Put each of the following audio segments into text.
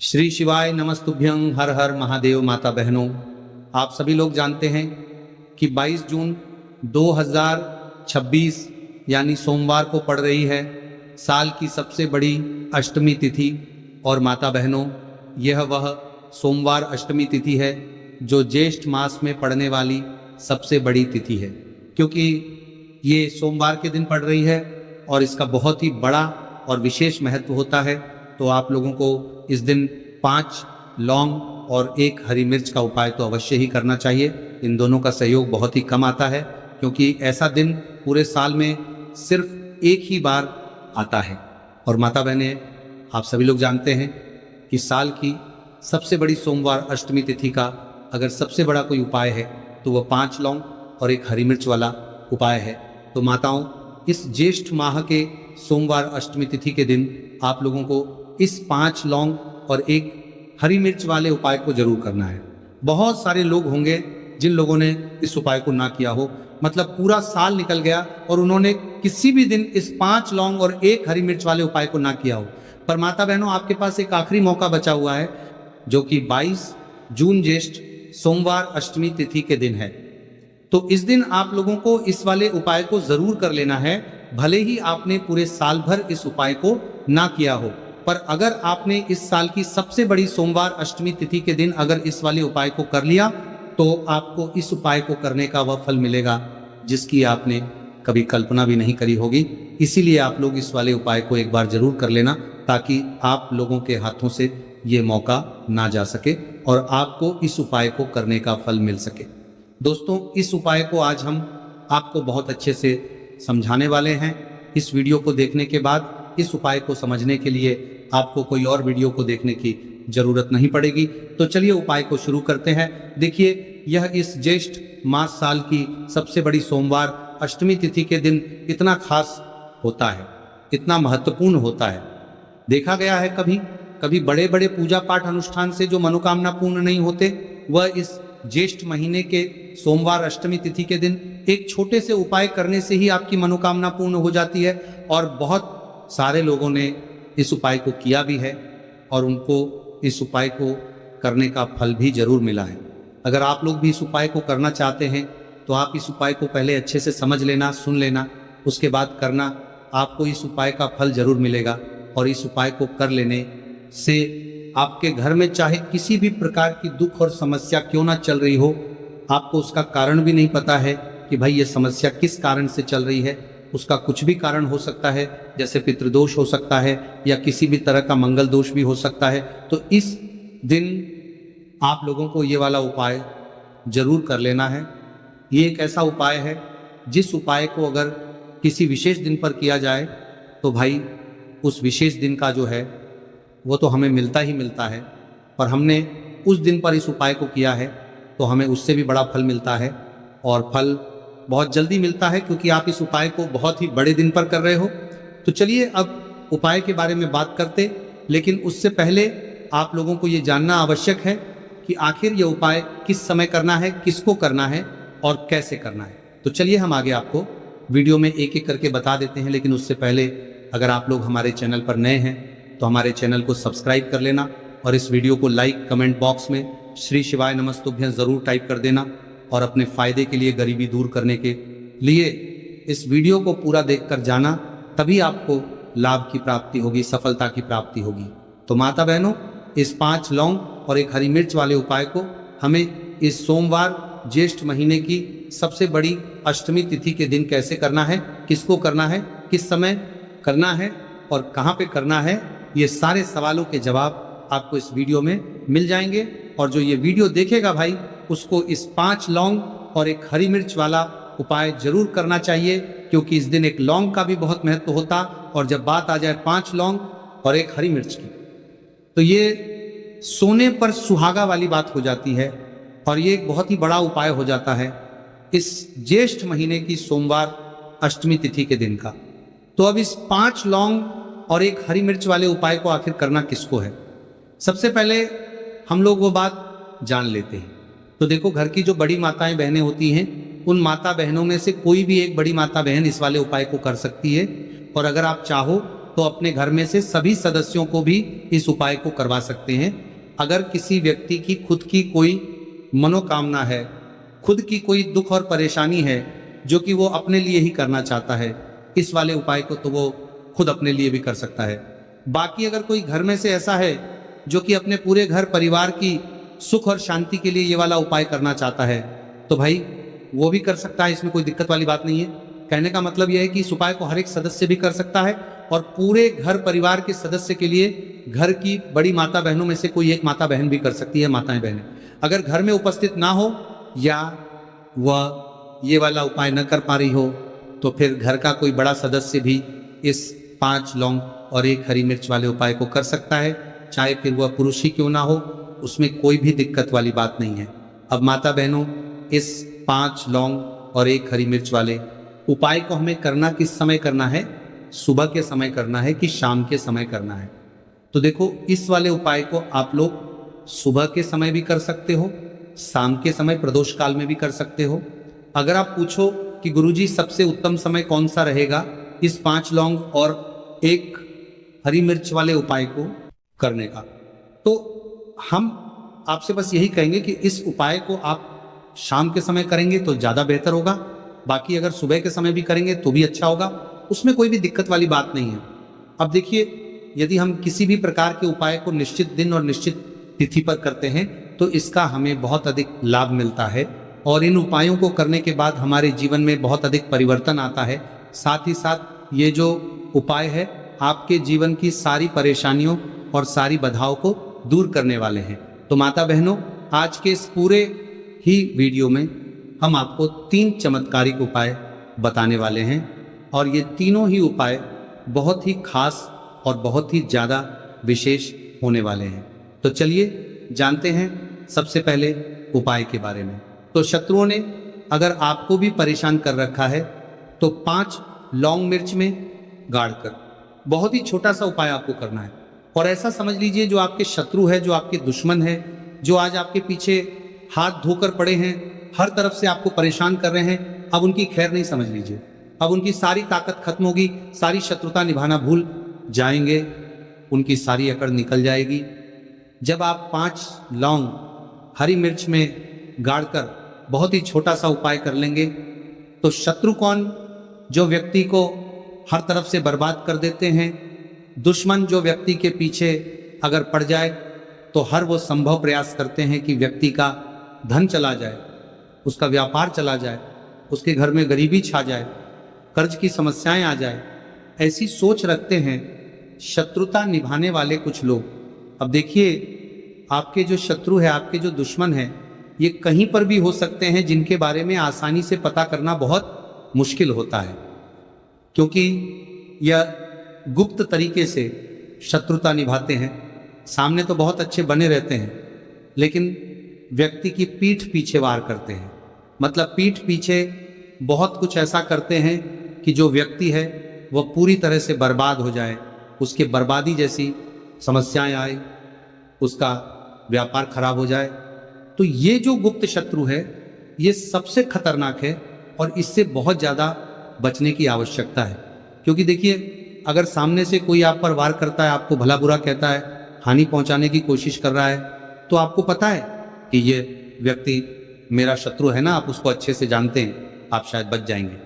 श्री शिवाय नमस्तुभ्यं। हर हर महादेव। माता बहनों, आप सभी लोग जानते हैं कि 22 जून 2026 यानी सोमवार को पड़ रही है साल की सबसे बड़ी अष्टमी तिथि। और माता बहनों, यह वह सोमवार अष्टमी तिथि है जो ज्येष्ठ मास में पड़ने वाली सबसे बड़ी तिथि है, क्योंकि ये सोमवार के दिन पड़ रही है और इसका बहुत ही बड़ा और विशेष महत्व होता है। तो आप लोगों को इस दिन 5 लौंग और 1 हरी मिर्च का उपाय तो अवश्य ही करना चाहिए। इन दोनों का सहयोग बहुत ही कम आता है, क्योंकि ऐसा दिन पूरे साल में सिर्फ एक ही बार आता है। और माता बहनें, आप सभी लोग जानते हैं कि साल की सबसे बड़ी सोमवार अष्टमी तिथि का अगर सबसे बड़ा कोई उपाय है तो वह 5 लौंग और 1 हरी मिर्च वाला उपाय है। तो माताओं, इस ज्येष्ठ माह के सोमवार अष्टमी तिथि के दिन आप लोगों को इस 5 लौंग और 1 हरी मिर्च वाले उपाय को जरूर करना है। बहुत सारे लोग होंगे जिन लोगों ने इस उपाय को ना किया हो, मतलब पूरा साल निकल गया और उन्होंने किसी भी दिन इस 5 लौंग और 1 हरी मिर्च वाले उपाय को ना किया हो। पर माता बहनों, आपके पास एक आखिरी मौका बचा हुआ है, जो कि 22 जून ज्येष्ठ सोमवार अष्टमी तिथि के दिन है। तो इस दिन आप लोगों को इस वाले उपाय को जरूर कर लेना है, भले ही आपने पूरे साल भर इस उपाय को ना किया हो। पर अगर आपने इस साल की सबसे बड़ी सोमवार अष्टमी तिथि के दिन अगर इस वाले उपाय को कर लिया, तो आपको इस उपाय को करने का वह फल मिलेगा जिसकी आपने कभी कल्पना भी नहीं करी होगी। इसीलिए आप लोग इस वाले उपाय को एक बार जरूर कर लेना, ताकि आप लोगों के हाथों से ये मौका ना जा सके और आपको इस उपाय को करने का फल मिल सके। दोस्तों, इस उपाय को आज हम आपको बहुत अच्छे से समझाने वाले हैं। इस वीडियो को देखने के बाद इस उपाय को समझने के लिए आपको कोई और वीडियो को देखने की जरूरत नहीं पड़ेगी। तो चलिए उपाय को शुरू करते हैं। देखिए, यह इस ज्येष्ठ मास साल की सबसे बड़ी सोमवार अष्टमी तिथि के दिन इतना खास होता है, इतना महत्वपूर्ण होता है। देखा गया है कभी कभी बड़े बड़े पूजा पाठ अनुष्ठान से जो मनोकामना पूर्ण नहीं होते, वह इस ज्येष्ठ महीने के सोमवार अष्टमी तिथि के दिन एक छोटे से उपाय करने से ही आपकी मनोकामना पूर्ण हो जाती है। और बहुत सारे लोगों ने इस उपाय को किया भी है और उनको इस उपाय को करने का फल भी जरूर मिला है। अगर आप लोग भी इस उपाय को करना चाहते हैं तो आप इस उपाय को पहले अच्छे से समझ लेना, सुन लेना, उसके बाद करना। आपको इस उपाय का फल जरूर मिलेगा। और इस उपाय को कर लेने से आपके घर में चाहे किसी भी प्रकार की दुख और समस्या क्यों ना चल रही हो, आपको उसका कारण भी नहीं पता है कि भाई ये समस्या किस कारण से चल रही है। उसका कुछ भी कारण हो सकता है, जैसे पितृदोष हो सकता है या किसी भी तरह का मंगल दोष भी हो सकता है। तो इस दिन आप लोगों को ये वाला उपाय जरूर कर लेना है। ये एक ऐसा उपाय है जिस उपाय को अगर किसी विशेष दिन पर किया जाए तो भाई उस विशेष दिन का जो है वो तो हमें मिलता ही मिलता है। पर हमने उस दिन पर इस उपाय को किया है तो हमें उससे भी बड़ा फल मिलता है, और फल बहुत जल्दी मिलता है, क्योंकि आप इस उपाय को बहुत ही बड़े दिन पर कर रहे हो। तो चलिए अब उपाय के बारे में बात करते, लेकिन उससे पहले आप लोगों को ये जानना आवश्यक है कि आखिर ये उपाय किस समय करना है, किसको करना है और कैसे करना है। तो चलिए हम आगे आपको वीडियो में एक एक करके बता देते हैं। लेकिन उससे पहले अगर आप लोग हमारे चैनल पर नए हैं तो हमारे चैनल को सब्सक्राइब कर लेना और इस वीडियो को लाइक, कमेंट बॉक्स में श्री शिवाय नमस्तुभ्यं जरूर टाइप कर देना। और अपने फायदे के लिए, गरीबी दूर करने के लिए इस वीडियो को पूरा देखकर जाना, तभी आपको लाभ की प्राप्ति होगी, सफलता की प्राप्ति होगी। तो माता बहनों, इस 5 लौंग और 1 हरी मिर्च वाले उपाय को हमें इस सोमवार ज्येष्ठ महीने की सबसे बड़ी अष्टमी तिथि के दिन कैसे करना है, किसको करना है, किस समय करना है और कहाँ पे करना है, ये सारे सवालों के जवाब आपको इस वीडियो में मिल जाएंगे। और जो ये वीडियो देखेगा भाई, उसको इस 5 लौंग और 1 हरी मिर्च वाला उपाय जरूर करना चाहिए, क्योंकि इस दिन 1 लौंग का भी बहुत महत्व होता। और जब बात आ जाए 5 लौंग और 1 हरी मिर्च की, तो ये सोने पर सुहागा वाली बात हो जाती है और ये एक बहुत ही बड़ा उपाय हो जाता है इस ज्येष्ठ महीने की सोमवार अष्टमी तिथि के दिन का। तो अब इस 5 लौंग और 1 हरी मिर्च वाले उपाय को आखिर करना किसको है, सबसे पहले हम लोग वो बात जान लेते हैं। तो देखो, घर की जो बड़ी माताएं बहनें होती हैं, उन माता बहनों में से कोई भी एक बड़ी माता बहन इस वाले उपाय को कर सकती है। और अगर आप चाहो तो तो अपने घर में से सभी सदस्यों को भी इस उपाय को करवा सकते हैं। अगर किसी व्यक्ति की खुद की कोई मनोकामना है, खुद की कोई दुख और परेशानी है जो कि वो अपने लिए ही करना चाहता है, इस वाले उपाय को तो वो खुद अपने लिए भी कर सकता है। बाकी अगर कोई घर में से ऐसा है जो कि अपने पूरे घर परिवार की सुख और शांति के लिए ये वाला उपाय करना चाहता है, तो भाई वो भी कर सकता है, इसमें कोई दिक्कत वाली बात नहीं है। कहने का मतलब यह है कि इस उपाय को हर एक सदस्य भी कर सकता है और पूरे घर परिवार के सदस्य के लिए घर की बड़ी माता बहनों में से कोई एक माता बहन भी कर सकती है, माताएं बहनें। अगर घर में उपस्थित ना हो या वह ये वाला उपाय न कर पा रही हो तो फिर घर का कोई बड़ा सदस्य भी इस 5 लौंग और 1 हरी मिर्च वाले उपाय को कर सकता है, चाहे फिर वह पुरुष ही क्यों ना हो, उसमें कोई भी दिक्कत वाली बात नहीं है। अब माता बहनों, इस 5 लौंग और 1 हरी मिर्च वाले उपाय को हमें करना किस समय करना है? सुबह के समय करना है कि शाम के समय करना है? तो देखो, इस वाले उपाय को आप लोग सुबह के समय भी कर सकते हो, शाम के समय प्रदोष काल में भी कर सकते हो। अगर आप पूछो कि गुरुजी सबसे उत्तम समय कौन सा रहेगा इस 5 लौंग और 1 हरी मिर्च वाले उपाय को करने का, तो हम आपसे बस यही कहेंगे कि इस उपाय को आप शाम के समय करेंगे तो ज़्यादा बेहतर होगा। बाकी अगर सुबह के समय भी करेंगे तो भी अच्छा होगा, उसमें कोई भी दिक्कत वाली बात नहीं है। अब देखिए, यदि हम किसी भी प्रकार के उपाय को निश्चित दिन और निश्चित तिथि पर करते हैं तो इसका हमें बहुत अधिक लाभ मिलता है और इन उपायों को करने के बाद हमारे जीवन में बहुत अधिक परिवर्तन आता है। साथ ही साथ ये जो उपाय है आपके जीवन की सारी परेशानियों और सारी बाधाओं को दूर करने वाले हैं। तो माता बहनों, आज के इस पूरे ही वीडियो में हम आपको 3 चमत्कारिक उपाय बताने वाले हैं और ये तीनों ही उपाय बहुत ही खास और बहुत ही ज़्यादा विशेष होने वाले हैं। तो चलिए जानते हैं सबसे पहले उपाय के बारे में। तो शत्रुओं ने अगर आपको भी परेशान कर रखा है तो 5 लौंग मिर्च में गाड़ कर बहुत ही छोटा सा उपाय आपको करना है। और ऐसा समझ लीजिए, जो आपके शत्रु है, जो आपके दुश्मन है, जो आज आपके पीछे हाथ धोकर पड़े हैं, हर तरफ से आपको परेशान कर रहे हैं, अब उनकी खैर नहीं समझ लीजिए। अब उनकी सारी ताकत खत्म होगी, सारी शत्रुता निभाना भूल जाएंगे, उनकी सारी अकड़ निकल जाएगी। जब आप 5 लौंग हरी मिर्च में गाड़कर बहुत ही छोटा सा उपाय कर लेंगे तो शत्रु कौन? जो व्यक्ति को हर तरफ से बर्बाद कर देते हैं, दुश्मन जो व्यक्ति के पीछे अगर पड़ जाए तो हर वो संभव प्रयास करते हैं कि व्यक्ति का धन चला जाए, उसका व्यापार चला जाए, उसके घर में गरीबी छा जाए, कर्ज की समस्याएं आ जाए, ऐसी सोच रखते हैं शत्रुता निभाने वाले कुछ लोग। अब देखिए, आपके जो शत्रु है, आपके जो दुश्मन है, ये कहीं पर भी हो सकते हैं, जिनके बारे में आसानी से पता करना बहुत मुश्किल होता है, क्योंकि यह गुप्त तरीके से शत्रुता निभाते हैं। सामने तो बहुत अच्छे बने रहते हैं, लेकिन व्यक्ति की पीठ पीछे वार करते हैं। मतलब पीठ पीछे बहुत कुछ ऐसा करते हैं कि जो व्यक्ति है वह पूरी तरह से बर्बाद हो जाए, उसके बर्बादी जैसी समस्याएं आए, उसका व्यापार खराब हो जाए। तो ये जो गुप्त शत्रु है ये सबसे खतरनाक है और इससे बहुत ज़्यादा बचने की आवश्यकता है। क्योंकि देखिए, अगर सामने से कोई आप पर वार करता है, आपको भला बुरा कहता है, हानि पहुंचाने की कोशिश कर रहा है, तो आपको पता है कि ये व्यक्ति मेरा शत्रु है ना, आप उसको अच्छे से जानते हैं, आप शायद बच जाएंगे।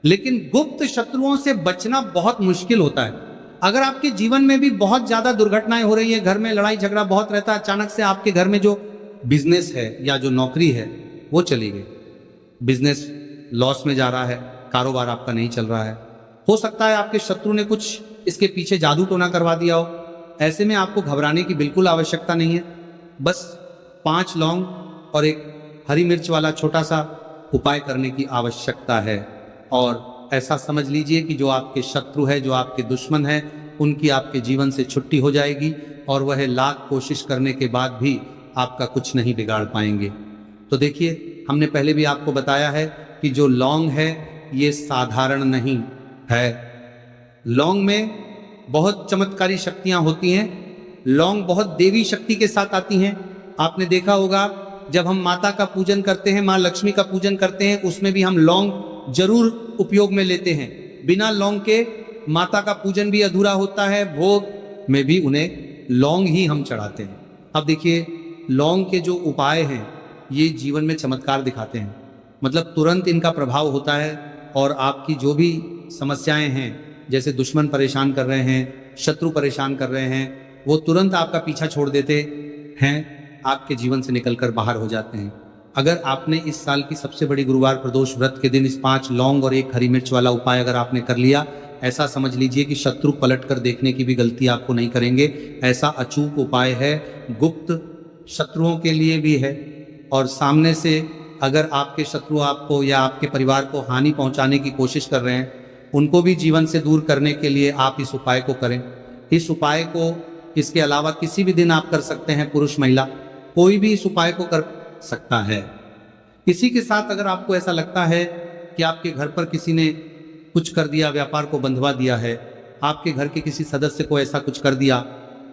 लेकिन गुप्त शत्रुओं से बचना बहुत मुश्किल होता है। अगर आपके जीवन में भी बहुत ज्यादा दुर्घटनाएं हो रही है, घर में लड़ाई झगड़ा बहुत रहता है, अचानक से आपके घर में जो बिजनेस है या जो नौकरी है वो चली गई, बिजनेस लॉस में जा रहा है, कारोबार आपका नहीं चल रहा है, हो सकता है आपके शत्रु ने कुछ इसके पीछे जादू टोना करवा दिया हो। ऐसे में आपको घबराने की बिल्कुल आवश्यकता नहीं है। बस 5 लौंग और 1 हरी मिर्च वाला छोटा सा उपाय करने की आवश्यकता है। और ऐसा समझ लीजिए कि जो आपके शत्रु है, जो आपके दुश्मन है, उनकी आपके जीवन से छुट्टी हो जाएगी और वह लाख कोशिश करने के बाद भी आपका कुछ नहीं बिगाड़ पाएंगे। तो देखिए, हमने पहले भी आपको बताया है कि जो लौंग है ये साधारण नहीं है। लौंग में बहुत चमत्कारी शक्तियां होती हैं। लौंग बहुत देवी शक्ति के साथ आती हैं। आपने देखा होगा, जब हम माता का पूजन करते हैं, माँ लक्ष्मी का पूजन करते हैं, उसमें भी हम लौंग जरूर उपयोग में लेते हैं। बिना लौंग के माता का पूजन भी अधूरा होता है, भोग में भी उन्हें लौंग ही हम चढ़ाते हैं। अब देखिए, लौंग के जो उपाय हैं ये जीवन में चमत्कार दिखाते हैं, मतलब तुरंत इनका प्रभाव होता है और आपकी जो भी समस्याएं हैं, जैसे दुश्मन परेशान कर रहे हैं, शत्रु परेशान कर रहे हैं, वो तुरंत आपका पीछा छोड़ देते हैं, आपके जीवन से निकलकर बाहर हो जाते हैं। अगर आपने इस साल की सबसे बड़ी गुरुवार प्रदोष व्रत के दिन इस 5 लौंग और 1 हरी मिर्च वाला उपाय अगर आपने कर लिया, ऐसा समझ लीजिए कि शत्रु पलट कर देखने की भी गलती आपको नहीं करेंगे। ऐसा अचूक उपाय है, गुप्त शत्रुओं के लिए भी है, और सामने से अगर आपके शत्रु आपको या आपके परिवार को हानि पहुंचाने की कोशिश कर रहे हैं, उनको भी जीवन से दूर करने के लिए आप इस उपाय को करें। इस उपाय को इसके अलावा किसी भी दिन आप कर सकते हैं, पुरुष महिला कोई भी इस उपाय को कर सकता है। इसी के साथ अगर आपको ऐसा लगता है कि आपके घर पर किसी ने कुछ कर दिया, व्यापार को बंधवा दिया है, आपके घर के किसी सदस्य को ऐसा कुछ कर दिया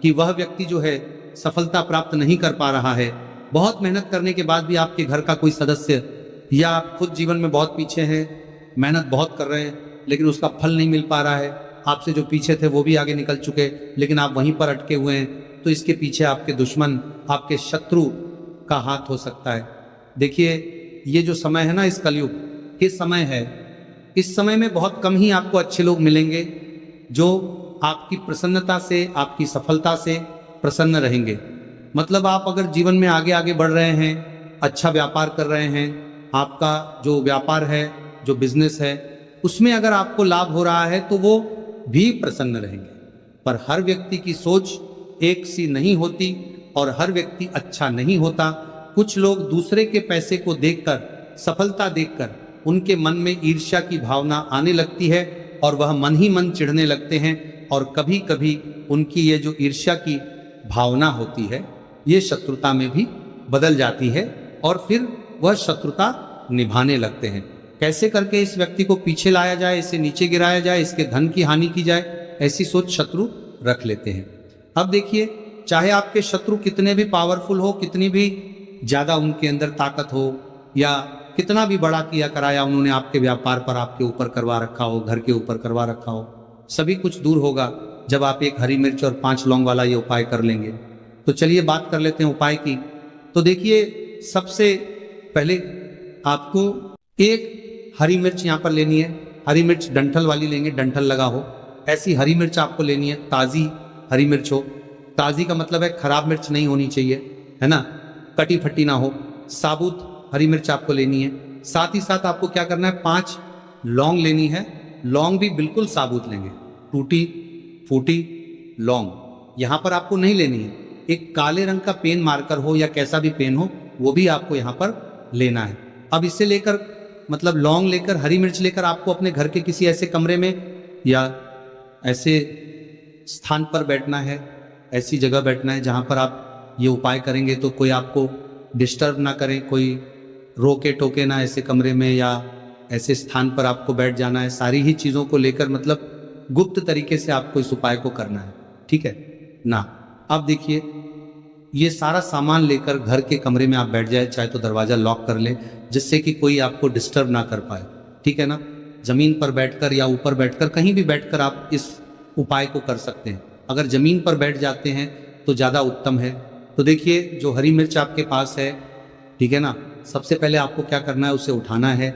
कि वह व्यक्ति जो है सफलता प्राप्त नहीं कर पा रहा है, बहुत मेहनत करने के बाद भी आपके घर का कोई सदस्य या आप खुद जीवन में बहुत पीछे हैं, मेहनत बहुत कर रहे हैं लेकिन उसका फल नहीं मिल पा रहा है, आपसे जो पीछे थे वो भी आगे निकल चुके लेकिन आप वहीं पर अटके हुए हैं, तो इसके पीछे आपके दुश्मन, आपके शत्रु का हाथ हो सकता है। देखिए, ये जो समय है ना, इस कलयुग के समय है, इस समय में बहुत कम ही आपको अच्छे लोग मिलेंगे जो आपकी प्रसन्नता से, आपकी सफलता से प्रसन्न रहेंगे। मतलब आप अगर जीवन में आगे आगे बढ़ रहे हैं, अच्छा व्यापार कर रहे हैं, आपका जो व्यापार है, जो बिजनेस है, उसमें अगर आपको लाभ हो रहा है तो वो भी प्रसन्न रहेंगे। पर हर व्यक्ति की सोच एक सी नहीं होती और हर व्यक्ति अच्छा नहीं होता। कुछ लोग दूसरे के पैसे को देखकर, सफलता देखकर उनके मन में ईर्ष्या की भावना आने लगती है और वह मन ही मन चिढ़ने लगते हैं, और कभी कभी उनकी ये जो ईर्ष्या की भावना होती है ये शत्रुता में भी बदल जाती है और फिर वह शत्रुता निभाने लगते हैं। कैसे करके इस व्यक्ति को पीछे लाया जाए, इसे नीचे गिराया जाए, इसके धन की हानि की जाए, ऐसी सोच शत्रु रख लेते हैं। अब देखिए, चाहे आपके शत्रु कितने भी पावरफुल हो, कितनी भी ज्यादा उनके अंदर ताकत हो, या कितना भी बड़ा किया कराया उन्होंने आपके व्यापार पर आपके ऊपर करवा रखा हो, घर के ऊपर करवा रखा हो, सभी कुछ दूर होगा जब आप 1 हरी मिर्च और 5 लौंग वाला ये उपाय कर लेंगे। तो चलिए बात कर लेते हैं उपाय की। तो देखिए, सबसे पहले आपको 1 हरी मिर्च यहाँ पर लेनी है। हरी मिर्च डंठल वाली लेंगे, डंठल लगा हो ऐसी हरी मिर्च आपको लेनी है, ताज़ी हरी मिर्च हो। ताज़ी का मतलब है खराब मिर्च नहीं होनी चाहिए, है ना, कटी फटी ना हो। साबुत हरी मिर्च आपको लेनी है। साथ ही साथ आपको क्या करना है, 5 लौंग लेनी है। लौंग भी बिल्कुल साबुत लेंगे, टूटी फूटी लौंग यहाँ पर आपको नहीं लेनी है। एक काले रंग का पेन मार्कर हो या कैसा भी पेन हो, वो भी आपको यहाँ पर लेना है। अब इससे लेकर, मतलब लौंग लेकर, हरी मिर्च लेकर आपको अपने घर के किसी ऐसे कमरे में या ऐसे स्थान पर बैठना है, ऐसी जगह बैठना है जहाँ पर आप ये उपाय करेंगे तो कोई आपको डिस्टर्ब ना करे, कोई रोके टोके ना ऐसे कमरे में, या ऐसे स्थान पर आपको बैठ जाना है। सारी ही चीज़ों को लेकर, मतलब गुप्त तरीके से आपको इस उपाय को करना है, ठीक है ना। अब देखिए, ये सारा सामान लेकर घर के कमरे में आप बैठ जाए, चाहे तो दरवाज़ा लॉक कर ले जिससे कि कोई आपको डिस्टर्ब ना कर पाए, ठीक है ना। ज़मीन पर बैठकर या ऊपर बैठकर, कहीं भी बैठकर आप इस उपाय को कर सकते हैं। अगर ज़मीन पर बैठ जाते हैं तो ज़्यादा उत्तम है। तो देखिए, जो हरी मिर्च आपके पास है, ठीक है ना, सबसे पहले आपको क्या करना है, उसे उठाना है,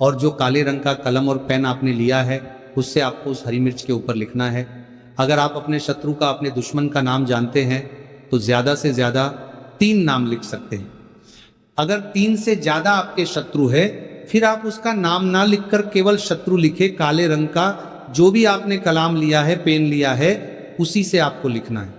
और जो काले रंग का कलम और पेन आपने लिया है उससे आपको उस हरी मिर्च के ऊपर लिखना है। अगर आप अपने शत्रु का, अपने दुश्मन का नाम जानते हैं तो ज़्यादा से ज़्यादा 3 नाम लिख सकते हैं। अगर 3 से ज़्यादा आपके शत्रु है, फिर आप उसका नाम ना लिखकर केवल शत्रु लिखे, काले रंग का जो भी आपने कलाम लिया है, पेन लिया है, उसी से आपको लिखना है।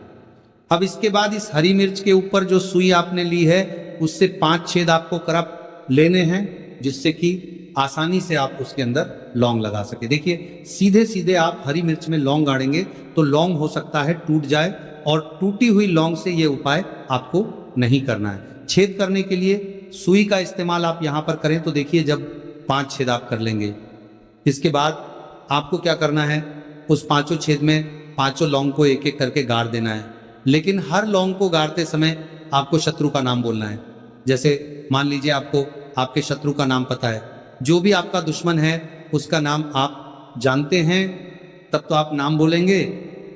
अब इसके बाद इस हरी मिर्च के ऊपर जो सुई आपने ली है उससे 5 छेद आपको करप लेने हैं, जिससे कि आसानी से आप उसके अंदर लौंग लगा सके। देखिए, सीधे सीधे आप हरी मिर्च में लौंग गाड़ेंगे तो लौंग हो सकता है टूट जाए, और टूटी हुई लौंग से ये उपाय आपको नहीं करना है। छेद करने के लिए सुई का इस्तेमाल आप यहाँ पर करें तो देखिए, जब 5 छेद आप कर लेंगे, इसके बाद आपको क्या करना है, उस 5 छेद में 5 लौंग को एक एक करके गाड़ देना है। लेकिन हर लौंग को गाड़ते समय आपको शत्रु का नाम बोलना है। जैसे मान लीजिए आपको आपके शत्रु का नाम पता है, जो भी आपका दुश्मन है उसका नाम आप जानते हैं तब तो आप नाम बोलेंगे।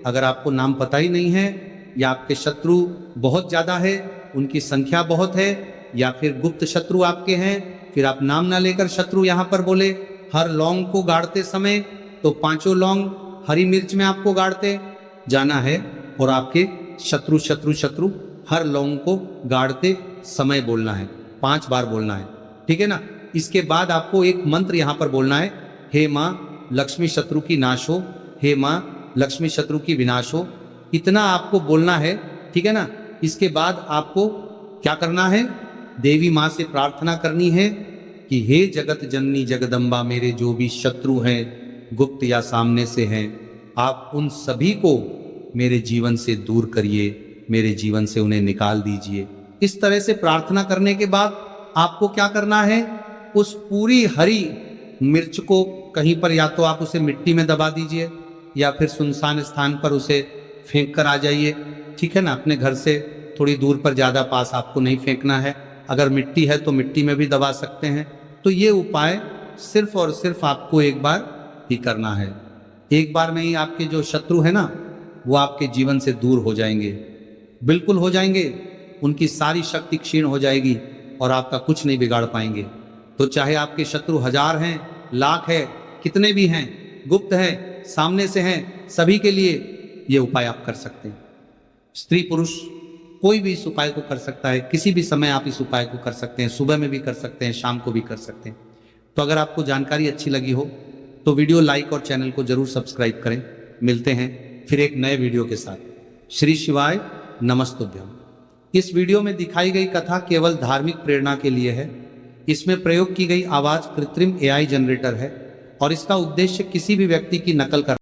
अगर आपको नाम पता ही नहीं है, या आपके शत्रु बहुत ज्यादा है, उनकी संख्या बहुत है, या फिर गुप्त शत्रु आपके हैं, फिर आप नाम ना लेकर शत्रु यहां पर बोले। हर लौंग को गाड़ते समय तो पांचों लौंग हरी मिर्च में आपको गाड़ते जाना है, और आपके शत्रु शत्रु शत्रु हर लौंग को गाड़ते समय बोलना है, 5 बार बोलना है, ठीक है ना। इसके बाद आपको एक मंत्र यहां पर बोलना है, हे मां लक्ष्मी शत्रु की नाश हो, हे मां लक्ष्मी शत्रु की विनाश हो। इतना आपको बोलना है, ठीक है ना। इसके बाद आपको क्या करना है, देवी मां से प्रार्थना करनी है कि हे जगत जननी जगदम्बा, मेरे जो भी शत्रु हैं, गुप्त या सामने से हैं, आप उन सभी को मेरे जीवन से दूर करिए, मेरे जीवन से उन्हें निकाल दीजिए। इस तरह से प्रार्थना करने के बाद आपको क्या करना है, उस पूरी हरी मिर्च को कहीं पर, या तो आप उसे मिट्टी में दबा दीजिए, या फिर सुनसान स्थान पर उसे फेंक कर आ जाइए, ठीक है ना। अपने घर से थोड़ी दूर पर, ज्यादा पास आपको नहीं फेंकना है। अगर मिट्टी है तो मिट्टी में भी दबा सकते हैं। तो ये उपाय सिर्फ और सिर्फ आपको एक बार ही करना है। एक बार में ही आपके जो शत्रु है ना, वो आपके जीवन से दूर हो जाएंगे, बिल्कुल हो जाएंगे। उनकी सारी शक्ति क्षीण हो जाएगी और आपका कुछ नहीं बिगाड़ पाएंगे। तो चाहे आपके शत्रु 1000 हैं, लाख है, कितने भी हैं, गुप्त है, सामने से हैं, सभी के लिए ये उपाय आप कर सकते हैं। स्त्री पुरुष कोई भी इस उपाय को कर सकता है। किसी भी समय आप इस उपाय को कर सकते हैं। सुबह में भी कर सकते हैं, शाम को भी कर सकते हैं। तो अगर आपको जानकारी अच्छी लगी हो तो वीडियो लाइक और चैनल को जरूर सब्सक्राइब करें। मिलते हैं फिर एक नए वीडियो के साथ। श्री शिवाय नमस्तुभ्यम। इस वीडियो में दिखाई गई कथा केवल धार्मिक प्रेरणा के लिए है। इसमें प्रयोग की गई आवाज कृत्रिम AI जनरेटर है और इसका उद्देश्य किसी भी व्यक्ति की नकल कर